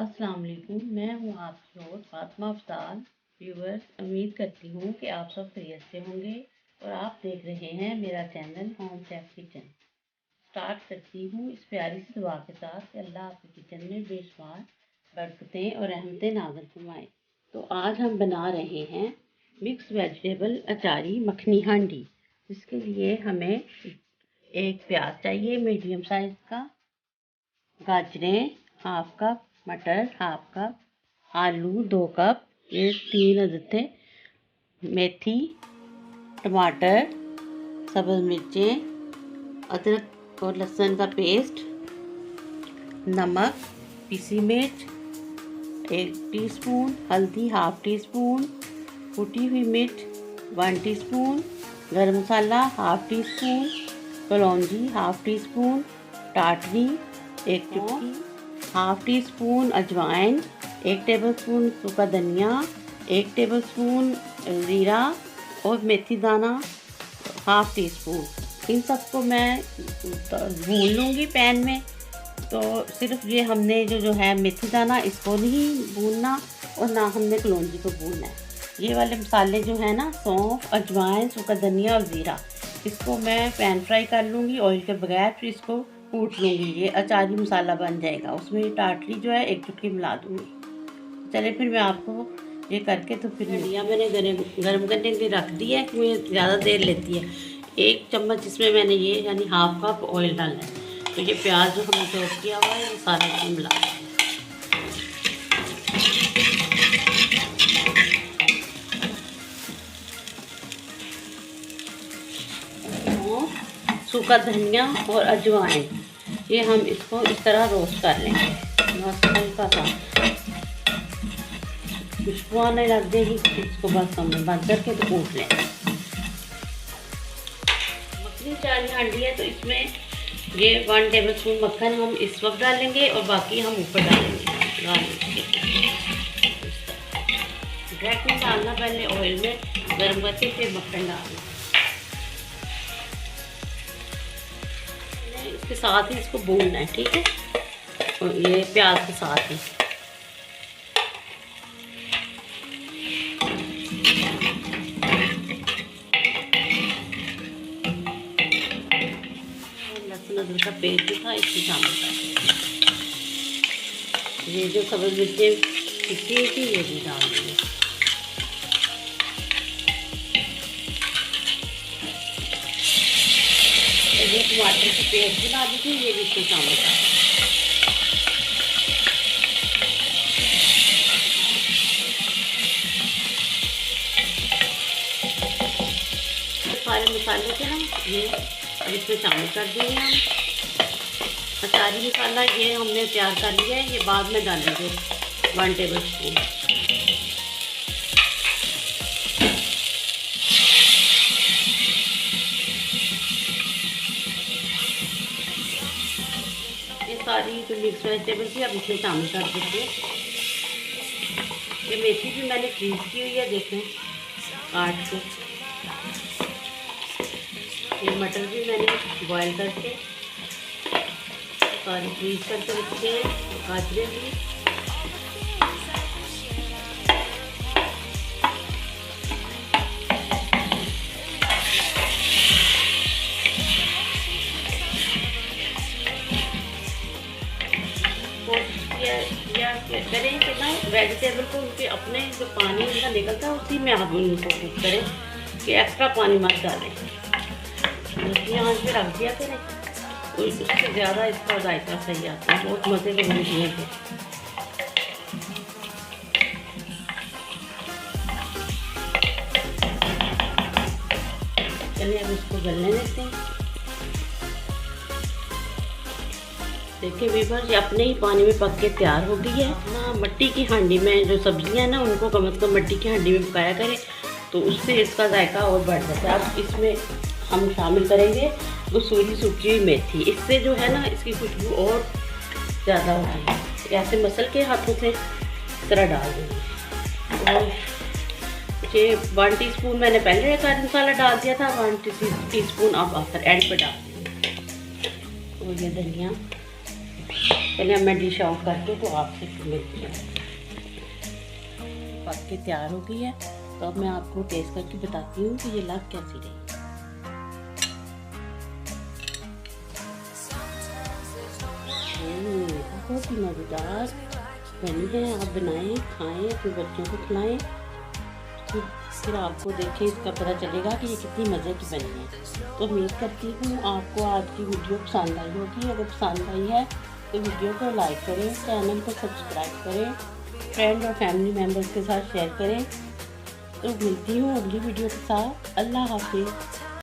अस्सलाम वालेकुम। मैं हूँ आपकी होस्ट फातिमा अफताल। व्यूवर्स, उम्मीद करती हूँ कि आप सब खैरियत से होंगे और आप देख रहे हैं मेरा channel home chef kitchen. Start करती हूँ इस प्यारी सी दुआ के साथ कि अल्लाह आपके किचन में बेशुमार बरकतें और रहमतें नाज़िल फरमाए। तो आज हम बना रहे हैं मिक्स वेजिटेबल अचारी मखनी हांडी। इसके लिए हमें एक प्याज चाहिए मीडियम साइज़ का, गाजरें हाफ कप, मटर हाफ कप, आलू 2 कप, ये 3 अदद थे, मेथी, टमाटर, सब्ज़ मिर्चें, अदरक और लहसुन का पेस्ट, नमक, पीसी मिर्च 1 टीस्पून, हल्दी हाफ टी स्पून, कुटी हुई मिर्च 1 टीस्पून, गरम मसाला हाफ टी स्पून, कलौंजी हाफ टी स्पून, टाटरी 1 चुटकी, हाफ टी स्पून अजवाइन, 1 टेबलस्पून सूखा धनिया, 1 टेबलस्पून ज़ीरा और मेथी दाना हाफ टी स्पून। इन सबको मैं भून लूँगी पैन में। तो सिर्फ ये हमने जो है मेथी दाना इसको नहीं भूनना और ना हमने कलौंजी को भूनना है। ये वाले मसाले जो है ना, सौंफ, अजवाइन, सूखा धनिया और ज़ीरा, इसको मैं पैन फ्राई कर लूँगी ऑयल के बगैर, फिर इसको कूट लूँगी। ये अचारी मसाला बन जाएगा। उसमें टाटरी जो है 1 चुटकी मिला दूँगी। चलिए फिर मैं आपको ये करके तो फिर लिया मैंने गर्म करने के लिए रख दिया है, क्योंकि ज़्यादा देर लेती है। 1 चम्मच इसमें मैंने ये यानी हाफ कप ऑयल डालना है। तो ये प्याज जो हमने चॉप किया हुआ है ये सारा इसमें मिला देंगे। सूखा धनिया और अजवाइन, ये हम इसको इस तरह रोस्ट कर लेंगे। बस हल्का सा खुशबू आने लग जाएगी, इसको बस हम बंद करके तो कूट लेंगे। मखनी अचारी हांडी है तो इसमें ये 1 टेबलस्पून मक्खन हम इस वक्त डालेंगे और बाकी हम ऊपर डालेंगे। डायरेक्ट नहीं डालना, पहले ऑयल में गर्म करके फिर मक्खन डालना। इसके साथ ही इसको भूनना है, ठीक है, और ये प्याज के साथ ही। लहसुन अदरक का पेस्ट भी था, इसमें शामिल कर। ये जो सब्ज़ मिर्चें पिसी हुई थी ये भी डाल देंगे। ये टमाटर की पेस्ट बना दी थी, ये भी इसमें शामिल कर। सारे मसाले थे ना ये अब इसमें शामिल कर देंगे हम। अचारी मसाला ये हमने तैयार कर लिया है, ये बाद में डालेंगे 1 टेबलस्पून। ये सारी जो मिक्स वेजिटेबल थी अब इसमें शामिल कर देते हैं। ये मेथी भी मैंने फ्रीज की हुई है, देखें काट के। ये मटर भी मैंने बॉयल करके सारी फ्रीज करके रखे हैं। गाजरें भी, करें कि ना वेजिटेबल को उनके अपने जो पानी उनका निकलता है उसी में आप उनको कुक करें कि एक्स्ट्रा पानी मत डालें। यहाँ पे रख दिया करें तो उससे ज़्यादा इसका जायका सही आता है। बहुत मज़े के बनती हैं। चलिए अब इसको गलने देते हैं। देखिए व्यूअर्स, ये अपने ही पानी में पक के तैयार हो गई है ना। मिट्टी की हांडी में जो सब्जियां ना उनको कम से कम मिट्टी की हांडी में पकाया करें, तो उससे इसका जायका और बढ़ जाता है। अब इसमें हम शामिल करेंगे कसूरी सूखी हुई मेथी। इससे जो है ना इसकी खुशबू और ज़्यादा होती है। ऐसे मसल के हाथों से इस तरह डाल देंगे। और ये 1 टीस्पून मैंने पहले गरम मसाला डाल दिया था, 1 टीस्पून अब आखिर एंड पे डाल देंगे। और ये धनिया पहले अब मैं डिश ऑफ करती हूँ तो आपसे मिलती हूँ। पक के तैयार हो गई है, तो अब मैं आपको टेस्ट करके बताती हूँ कि ये लग कैसी रही। बहुत ही मज़ेदार बनी है। आप बनाएं, खाएं, अपने बच्चों को खिलाएं, फिर आपको देखें इसका पता चलेगा कि ये कितनी मज़े की बनी है। तो उम्मीद करती हूँ आपको आज की वीडियो पसंद आई होगी। अगर पसंद आई है तो वीडियो को लाइक करें, चैनल को सब्सक्राइब करें, फ्रेंड और फैमिली मेम्बर्स के साथ शेयर करें। तो मिलती हूँ अगली वीडियो के साथ। अल्लाह हाफिज़।